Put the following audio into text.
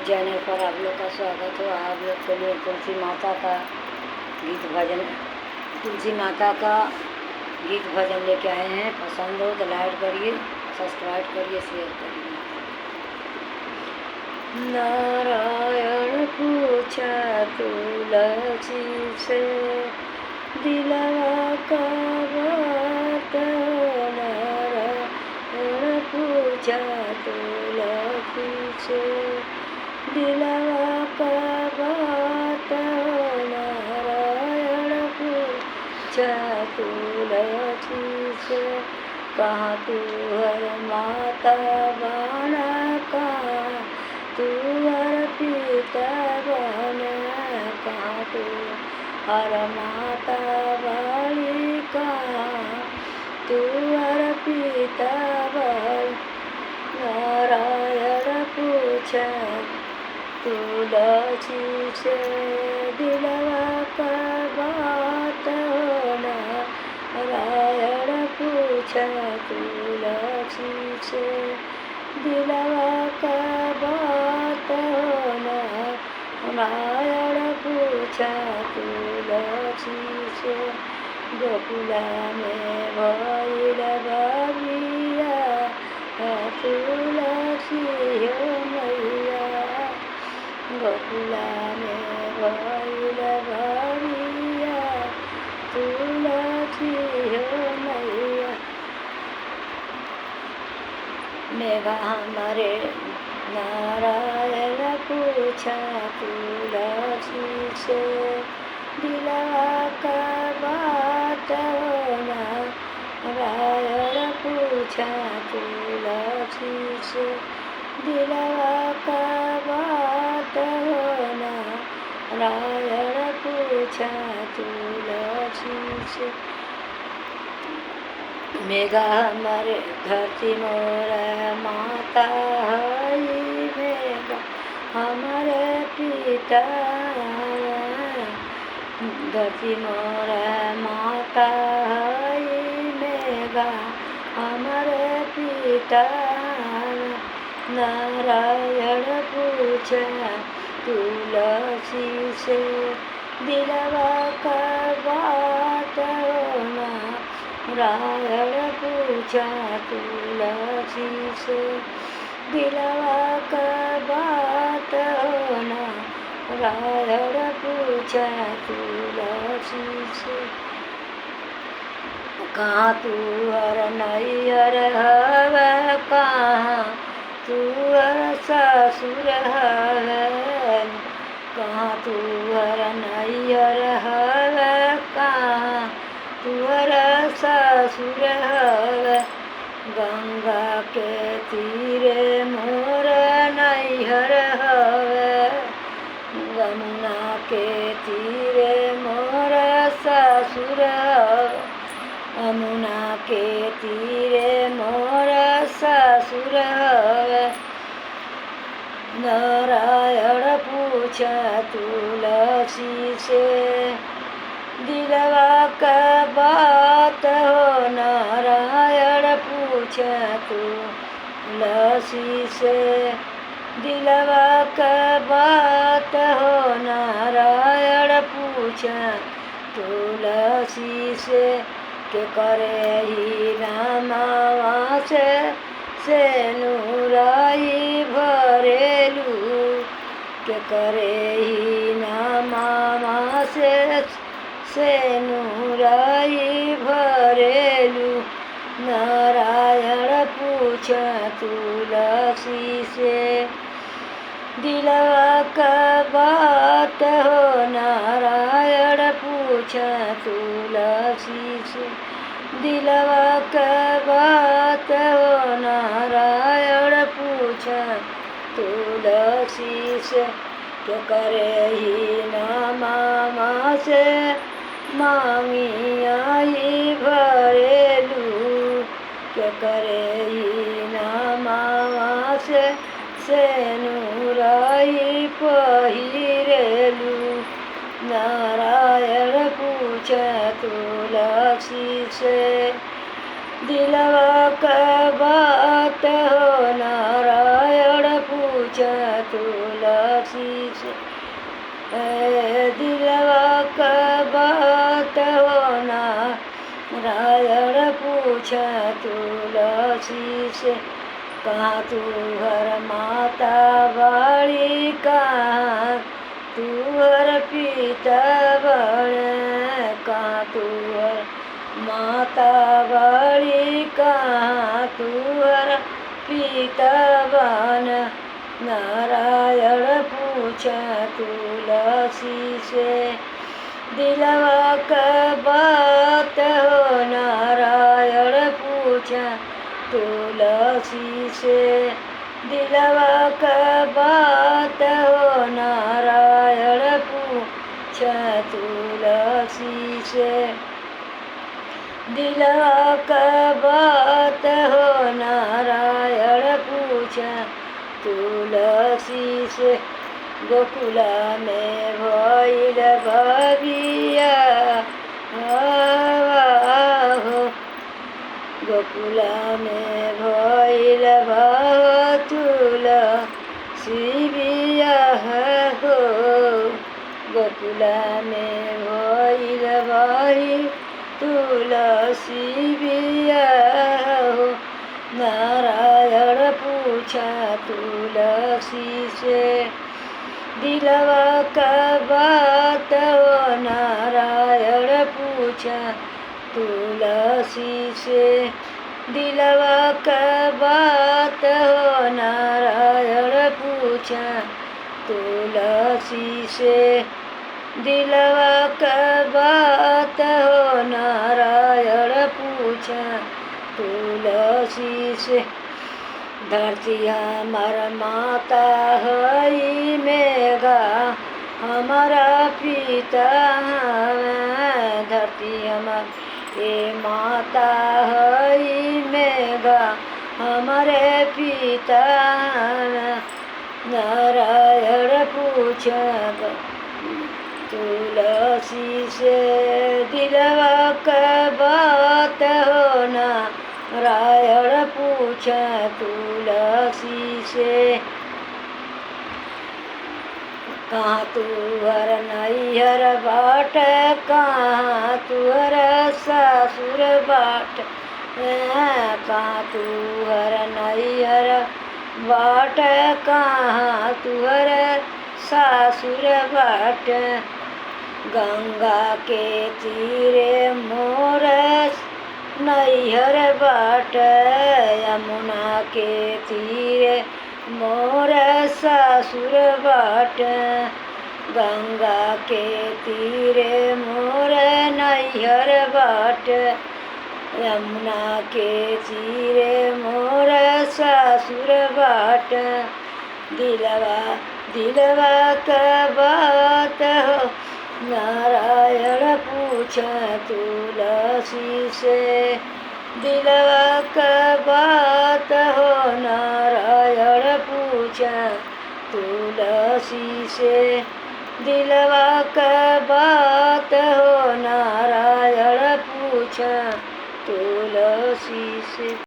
Channel पर आप लोग का स्वागत हो। आप लोग के लिए तुलसी माता का गीत भजन लेके आए हैं। पसंद हो तो लाइक करिए, सब्सक्राइब करिए, शेयर करिए। नारायण पूछा तुलसी से दिलवा का बात, नारायण पूछा तुलसी से दिलवा का बात, नारायण पूछा तुलसी से कहाँ तू हर माता बना, कहाँ तू हर पिता बना, कहाँ तू हर माता वाली, कहाँ तू हर पिता बन। नारायण पूछा तुलसी से दिलवा का बात, नारायण पूछा तुलसी से दिलवा का बात, नारायण पूछा तुलसी से गोकुला में भइल बबिया, तुलसी हो मैया, गोकुला में भइल बबिया, तुलसी हो मैया। मेघा हमारे नारायण पूछा तुलसी से दिलवा का बात, नारायण पूछा तुलसी से दिलवा का बात, नारायण पूछा तुलसी से। मेघा हमारे धरती मोर माता हई, मेघा हमारे पिता, धरती मोर माता हई, मेघा हमारे पिता, नारायण पूछा तुलसी से दिलवा का बात, नारायण पूछा तुलसी से दिलवा का बात, नारायण पूछा तुलसी से कहाँ तू हर नैहर हवे, कहाँ तू हर ससुर हवे, कहाँ तू हर नैहर हवे, कहाँ तू हर ससुर हवे, गंगा के तीरे मोर नैहर हवे, यमुना के तीरे मोर ससुर हवे, यमुना के तीरे मोर ससुर हवे। नारायण पूछा तुलसी से दिलवा का बात हो, नारायण पूछा तुलसी से दिलवा का बात हो, नारायण पूछा तुलसी से के करे ही रामावा से नूराई भरेलू, के करे ही नामावा से नूराई भरेलू, नारायण पूछा तुलसी से दिलवा का बात हो, नारायण पूछा तुलसी से दिलवा का बात हो, नारायण पूछा तुलसी से के करे ही नामा से मांगी आई भरेलू, के करे ही नामा से नूराई पहिरेलू, नारायण पूछा तुलसी से दिलवा का बात हो, नारायण पूछा पूछा तुलसी से। दिलवा का बात हो नारायण पूछा तुलसी से। कहाँ तू हर माता बड़ी, कहाँ तू हर पिता बड़े, कहाँ तू हर माता बड़ी, कहाँ तू हर पिता बन। नारायण पूछा तुलसी से। दिलवा का बात हो नारायण पूछा तुलसी से। दिलवा का बात हो नारायण पूछा तुलसी से। दिलवा का बात हो नारायण पूछा तुलसी से। गोकुला में भइल भविया हो, गोकुला में भइल तुलसी बियाह हो, गोकुला में भइल तुलसी बियाह हो। नारायण पूछा तुलसी से। दिलवा का बात हो नारायण पूछा तुलसी से। दिलवा का बात हो नारायण पूछा तुलसी से। दिलवा का बात हो नारायण पूछा तुलसी से। धरती हमार माता हई मेघा हमारा पिता है। धरती हमार ये माता हई मेघा हमारे पिता। नारायण पूछा तुलसी से। दिलवा का बात हो नारायण पूछा तुलसी से। कहाँ तू हर नैहर बाट, कहाँ तुहर ससुर बाट, कहाँ तू हर नैहर बाट, कहाँ तुहर ससुर बाट। गंगा के तीरे मोर नैहर बाट, यमुना के तीरे मोर ससुर बाट। गंगा के तीरे मोर नैहर बाट, यमुना के तीरे मोर ससुर बाट। दिलवा का बात हो नारायण पूछा तुलसी से। दिलवा का बात हो नारायण पूछा तुलसी से। दिलवा का बात हो नारायण पूछा तुलसी से।